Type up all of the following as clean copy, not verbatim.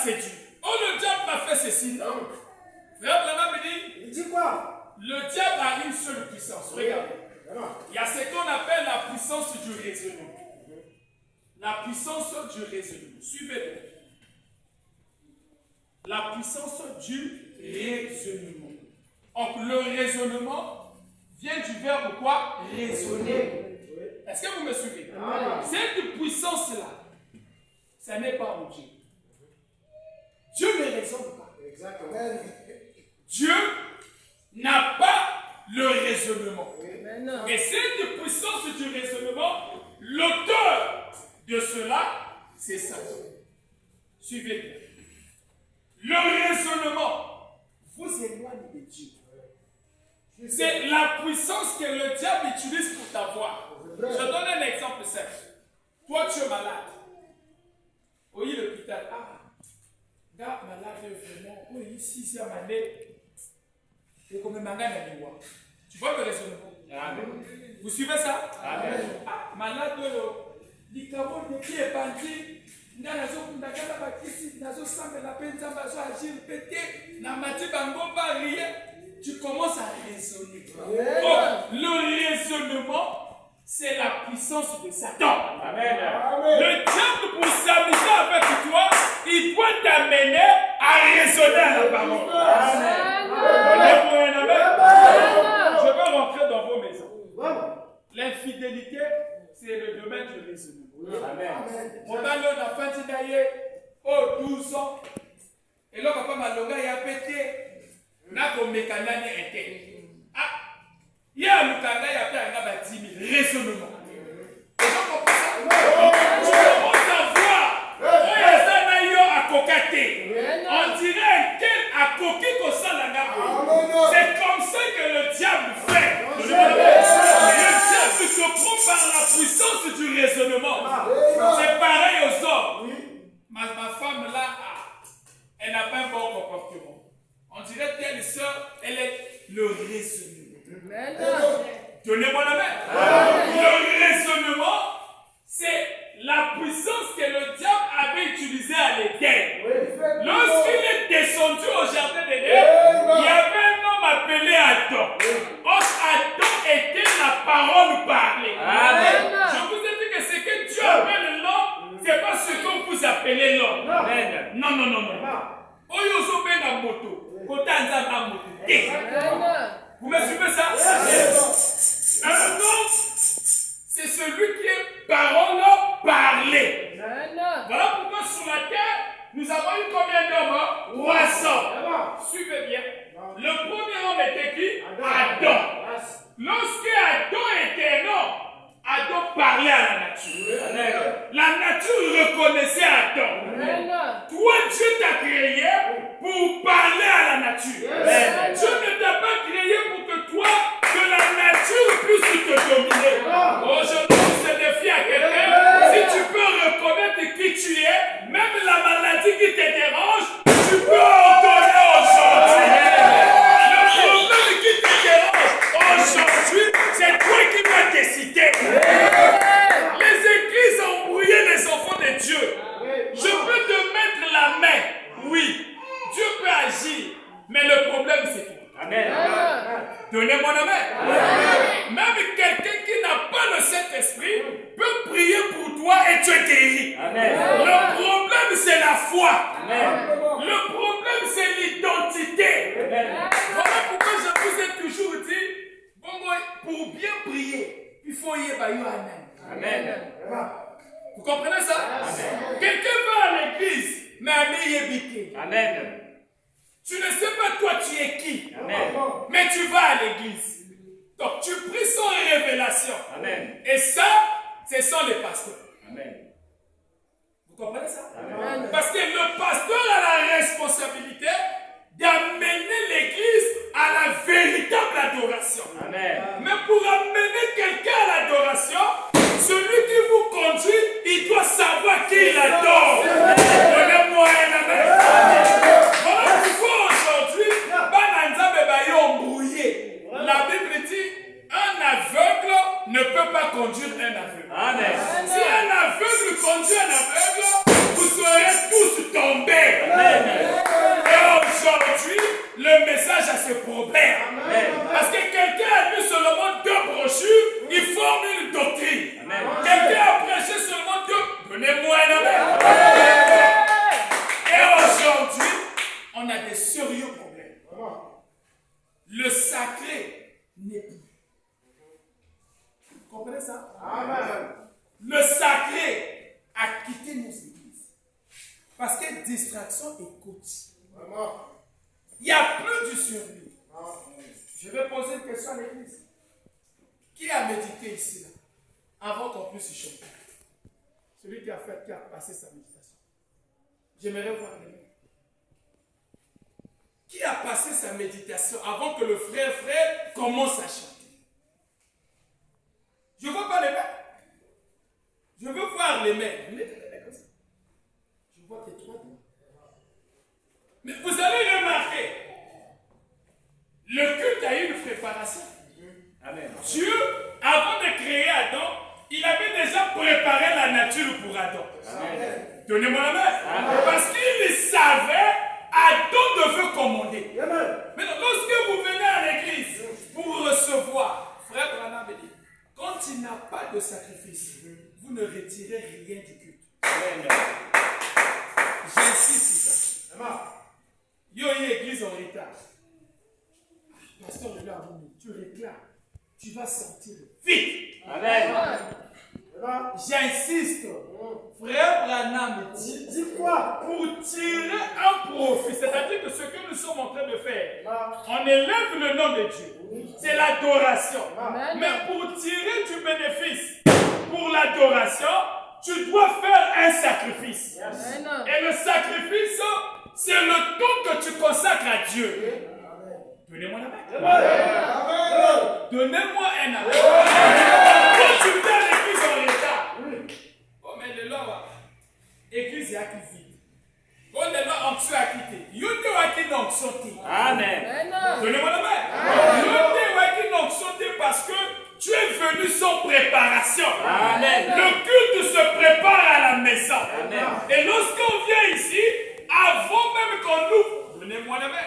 séduit. Oh, le diable m'a fait ceci. Non. Frère Branham me dit, Il dit quoi? le diable a une seule puissance. Regardez. Il y a ce qu'on appelle la puissance du raisonnement. La puissance du raisonnement. Suivez-le. La puissance du raisonnement. Donc, le raisonnement vient du verbe quoi? Raisonner. Est-ce que vous me suivez? Cette puissance-là, ce n'est pas mon Dieu. Dieu ne raisonne pas. Exactement. Dieu n'a pas le raisonnement. Et cette puissance du raisonnement, l'auteur de cela, c'est Satan. Suivez-moi. Le raisonnement vous éloigne de Dieu. C'est la puissance que le diable utilise pour t'avoir. Je donne un exemple simple. Toi, tu es malade. Oui, l'hôpital. Ah, gars, malade, vraiment. Oui, ici, c'est un année. Et comme un manga n'a ni moi. Tu vois le raisonnement? Amen. Vous suivez ça? Amen. Ah, malade, les cabos de qui est bandit. Tu commences à raisonner. Oh, le raisonnement, c'est la puissance de Satan. Amen. Le diable, pour s'amuser avec toi, il doit t'amener à raisonner à la parole. Amen. Je vais rentrer dans vos maisons. L'infidélité, c'est le domaine du raisonnement. Amen. On a l'on a fait d'ailleurs, oh 12 ans. Et là, papa Malonga il a pété. N'a pas mécanane était. Ah, il y a un mécanane il a fait 10 000 raisonnement. Et donc, on peut ça. Tu commences à voir. Oh, il y a ça à cocater. On dirait quel a coqué comme ça là. C'est comme ça que le diable fait. Le diable se prend par la puissance du raisonnement. C'est pareil aux hommes. Ma femme là, elle n'a pas un bon comportement. On dirait qu'elle sœur, elle est le raisonnement. Donnez-moi la main. Le raisonnement, c'est la puissance que le diable avait utilisée à l'Éden. Lorsqu'il est descendu au jardin d'Éden, il y avait un homme appelé Adam. Or, Adam était la parole parlée. Je vous ai dit que ce que Dieu appelle l'homme, ce n'est pas ce que vous appelez l'homme. Non. Oyozo benga moto. Kotanza moto. Vous me suivez ça? Un homme, c'est celui qui est parole parlée. Voilà pourquoi sur la terre, nous avons eu combien d'hommes? 300. Suivez bien. Le premier homme était qui? Adam. Lorsqu'Adam était un homme, Adam parlait à la nature. La nature reconnaissait Adam. Toi, Dieu t'a créé pour parler à la nature. Dieu ne t'a pas créé pour que toi, que la nature puisse te dominer. Aujourd'hui, je défie à quelqu'un. Si tu peux reconnaître qui tu es, même la maladie qui te dérange, tu peux ordonner aujourd'hui. Le problème qui te dérange aujourd'hui, c'est toi qui vas décider. Les églises ont brouillé les enfants de Dieu. Je peux te mettre la main. Oui, Dieu peut agir. Mais le problème, c'est toi. Amen. Donnez-moi la main. Même quelqu'un qui n'a pas le Saint-Esprit peut prier pour toi et tu es guéri. Amen. Le problème, c'est la foi. Amen. Le problème, c'est l'identité. Voilà pourquoi je vous ai toujours dit, bon, pour bien prier, il faut y aller à Amen. Vous comprenez ça? Amen. Quelqu'un va à l'église, mais il est habité. Amen. Tu ne sais pas toi tu es qui. Amen. Mais tu vas à l'église. Donc tu pries sans révélation. Amen. Et ça, ce sont les pasteurs. Amen. Vous comprenez ça? Amen. Parce que le pasteur a la responsabilité d'amener l'église à la véritable adoration. Amen. Mais pour amener quelqu'un à l'adoration, celui qui vous conduit, il doit savoir qui il adore. Donnez-moi un amen. Voilà pourquoi aujourd'hui, la Bible dit, un aveugle ne peut pas conduire un aveugle. Amen. Si un aveugle conduit un aveugle, vous serez le sacré n'est plus. Vous comprenez ça? Amen. Le sacré a quitté nos églises. Parce que distraction est coach. Il n'y a plus du survie. Je vais poser une question à l'église. Qui a médité ici, là, avant qu'on puisse y chanter? Celui qui a passé sa méditation. J'aimerais voir les mains. Qui a passé sa méditation avant que le frère commence à chanter? Je ne vois pas les mains. Je veux voir les mains. Vous mettez les mains comme ça. Je vois que 3 doigts. Mais vous allez remarquer, le culte a eu une préparation. Amen. Dieu, avant de créer Adam, il avait déjà préparé la nature pour Adam. Amen. Donnez-moi la main. Amen. Parce qu'il savait, Adam devait commander. Amen. Maintenant, lorsque vous venez à l'église pour recevoir, frère Branham dit, quand il n'a pas de sacrifice, vous ne retirez rien du culte. Amen. J'insiste sur ça. Yo, il y a église en retard. Pasteur, tu réclames. Tu vas sortir vite. Amen. J'insiste. Frère Branham dit quoi? Pour tirer un profit. C'est-à-dire que ce que nous sommes en train de faire, on élève le nom de Dieu. C'est l'adoration. Mais pour tirer du bénéfice, pour l'adoration, tu dois faire un sacrifice. Et le sacrifice, c'est le temps que tu consacres à Dieu. Donnez-moi la main. Donnez-moi un amen. Quand tu viens à l'église en retard, oh mais le Lord, l'église est active vite. Oh le Lord, on a quitté. You know à qui n'ont sauté. Amen. Donnez-moi la main. You know à qui n'ont sauté parce que tu es venu sans préparation. Amen. Le culte se prépare à la maison. Amen. Et lorsqu'on vient ici, avant même qu'on ouvre, donnez-moi la main.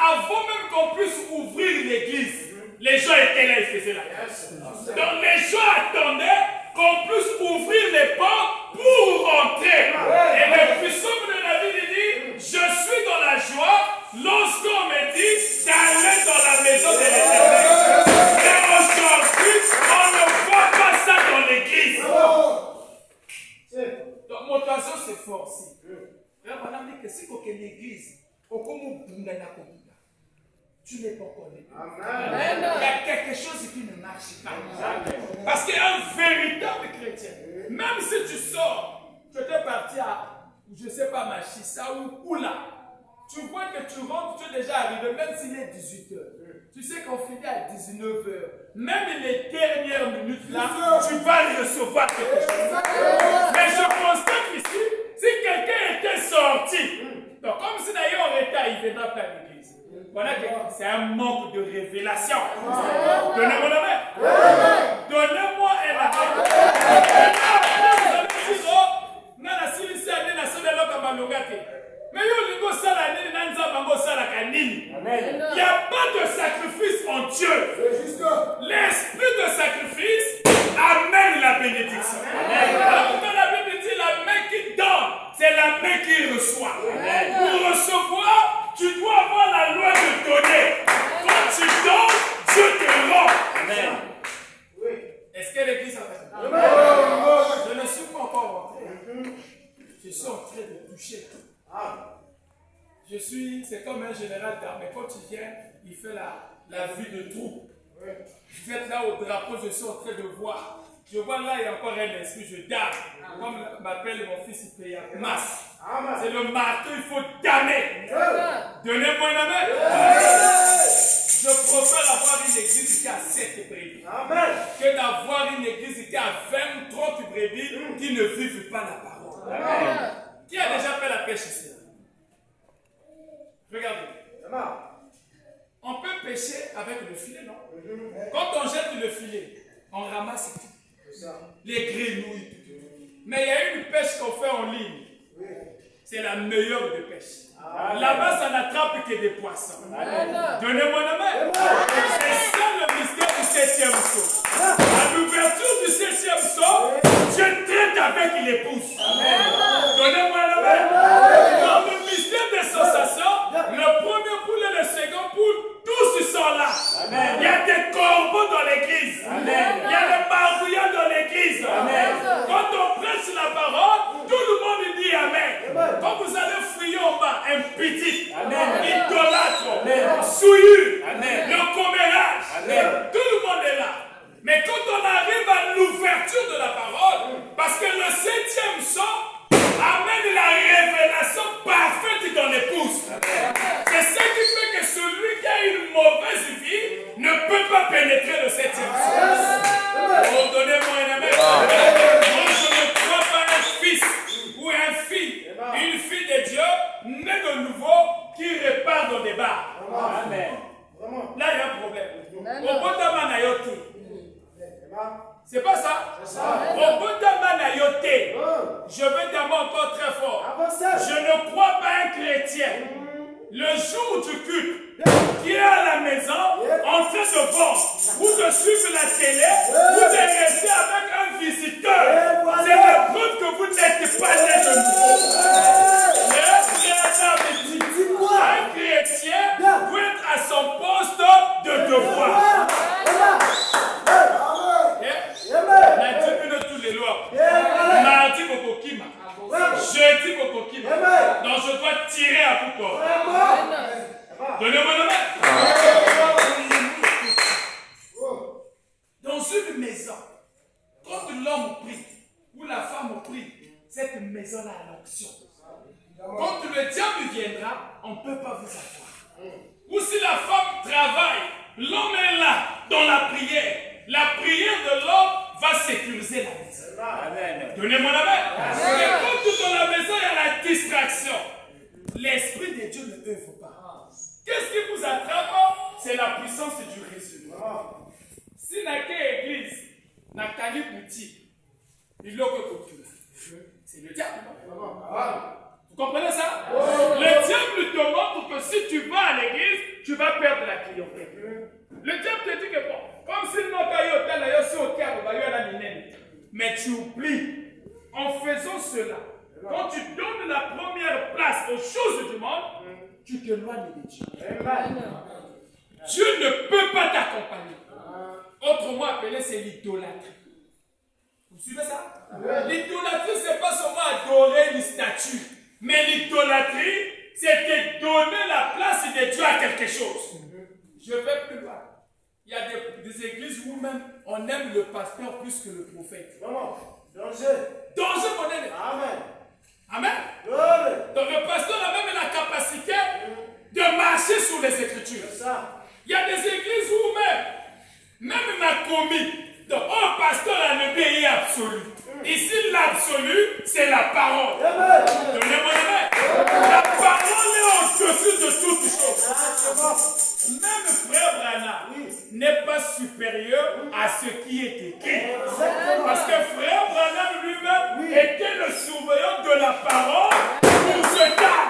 Avant même qu'on puisse ouvrir l'église, les gens étaient là, ils faisaient la grâce. Donc les gens attendaient qu'on puisse ouvrir les portes pour rentrer. Et le puissant de la vie dit, je suis dans la joie lorsqu'on me dit d'aller dans la maison de l'Éternel. Mais aujourd'hui, on ne voit pas ça dans l'église. Donc mon attention c'est forcé. Frère Madame dit que si vous avez l'église, tu n'es pas connu. Il y a quelque chose qui ne marche pas. Parce qu'un véritable chrétien, même si tu sors, tu es parti à, je ne sais pas, Machissa ou là, tu vois que tu rentres, tu es déjà arrivé, même s'il est 18h. Tu sais qu'on finit à 19h. Même les dernières minutes là, tu vas recevoir quelque chose. Mais je constate ici, si quelqu'un était sorti, donc comme si d'ailleurs on était, il viendra pas à l'église. Voilà que c'est un manque de révélation. Donnez-moi la main. Donnez-moi un amen. Vous allez dire, oh, nana sili si ane na sala loka malongate. Mais yo lingo sala nini na nzamba ngo sala kanini. Il n'y a pas de sacrifice en Dieu. L'esprit de sacrifice amène la bénédiction. Alors dans la Bible dit la main qui donne, c'est la main qui reçoit. Pour recevoir, tu dois avoir la loi de donner. Quand tu donnes, Dieu te rend. Amen. Oui. Est-ce que l'église a fait? Je ne suis pas encore rentré. Je suis en train de toucher. C'est comme un général d'armée. Quand tu viens, il fait la vue de troupe. Je vais être là au drapeau, je suis en train de voir. Je vois là, il y a encore un esprit, je dame. Comme m'appelle mon fils, il paye à masse. C'est le marteau, il faut damer. Donnez-moi une amen. Je préfère avoir une église qui a 7 brebis que d'avoir une église qui a 20 ou 30 brebis qui ne vivent pas la parole. Amen. Qui a déjà fait la pêche ici? Regardez. On peut pêcher avec le filet, non? Quand on jette le filet, on ramasse tout. Les grenouilles. Mais il y a une pêche qu'on fait en ligne. C'est la meilleure de pêche. Là-bas, ça n'attrape que des poissons. Donnez-moi la main. C'est ça le mystère du 7e saut. À l'ouverture du 7e saut, Dieu traite avec l'épouse. Donnez-moi la main. Dans le mystère des sensations, souillure, Amen. le commérage. Amen. Tout le monde est là. Mais quand on arrive à l'ouverture de la parole, parce que le 7e son amène la révélation parfaite dans l'épouse. C'est ce qui fait que celui qui a une mauvaise vie ne peut pas pénétrer le 7e son. Oh, donnez-moi un amen. Moi, je ne crois pas un fils ou une fille de Dieu, née de nouveau, qui répare dans des bars. Amen. Là, il y a un problème. C'est pas ça? Je vais d'abord encore très fort. Je ne crois pas un chrétien. Le jour du culte, qui est à la maison, en train de voir, ou de suivre la télé, ou de rester avec un visiteur, c'est la preuve que vous n'êtes pas né de nouveau. Un chrétien doit être à son poste de devoir. On a 10 minutes tous les lois. Mardi, Bokokima. Jeudi, Bokokima. Donc je dois tirer à bout corps. Donnez-moi le main. Dans une maison, quand l'homme prie, ou la femme prie, cette maison-là a l'onction. Quand le diable viendra, on ne peut pas vous avoir. Ou si la femme travaille, l'homme est là dans la prière. La prière de l'homme va sécuriser la maison. Amen. Donnez-moi la main. Mais quand dans la maison, il y a la distraction. L'Esprit de Dieu ne œuvre pas. Qu'est-ce qui vous attrape? C'est la puissance du raisonnement. Si n'a qu'une église, n'a qu'un boutique, il l'a que c'est le diable. Vous comprenez ça? Le diable te montre que si tu vas à l'église, tu vas perdre la clientèle. Le diable te dit que bon, comme si nous avons mais tu oublies, en faisant cela, quand tu donnes la première place aux choses du monde, tu t'éloignes de Dieu. Dieu ne peut pas t'accompagner. Autrement appelé, c'est l'idolâtrie. Vous suivez ça? L'idolâtrie, ce n'est pas seulement adorer une statue, mais l'idolâtrie, c'est de donner la place de Dieu à quelque chose. Je vais plus loin. Il y a des églises où même on aime le pasteur plus que le prophète. Danger. Danger, mon aîné. Amen. Amen. Donc le pasteur a même la capacité de marcher sur les Écritures. Il y a des églises où même ma commis, donc un pasteur a le pays absolu. Ici, l'absolu, c'est la parole. Donnez-moi la main. La parole est au-dessus de toutes choses. Même frère Branham n'est pas supérieur à ce qui est écrit. Parce que frère Branham lui-même était le surveillant de la parole pour ce cas.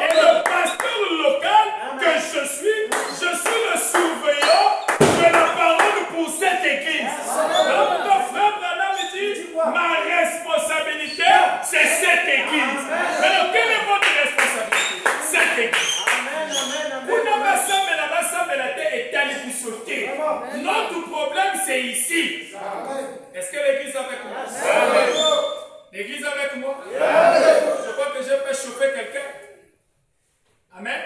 Et le pasteur local que je suis le surveillant de la parole pour cette église. Alors quand frère Branham dit, ma responsabilité, c'est cette église. Alors quelle est votre responsabilité? Cette église. Notre problème, c'est ici. Est-ce que l'église est avec moi? L'église est avec moi? Je crois que j'ai fait chauffer quelqu'un. Amen.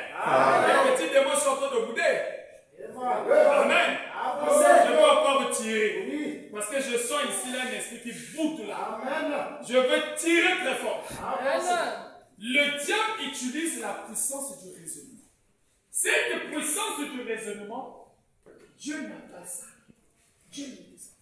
Les petits démons sont en train de bouder. Amen. Je vais encore tirer. Parce que je sens ici là un esprit qui boude là. Je veux tirer très fort. Le diable utilise la puissance du raisonnement. Cette puissance du raisonnement, Dieu n'a pas ça. Dieu n'a pas ça.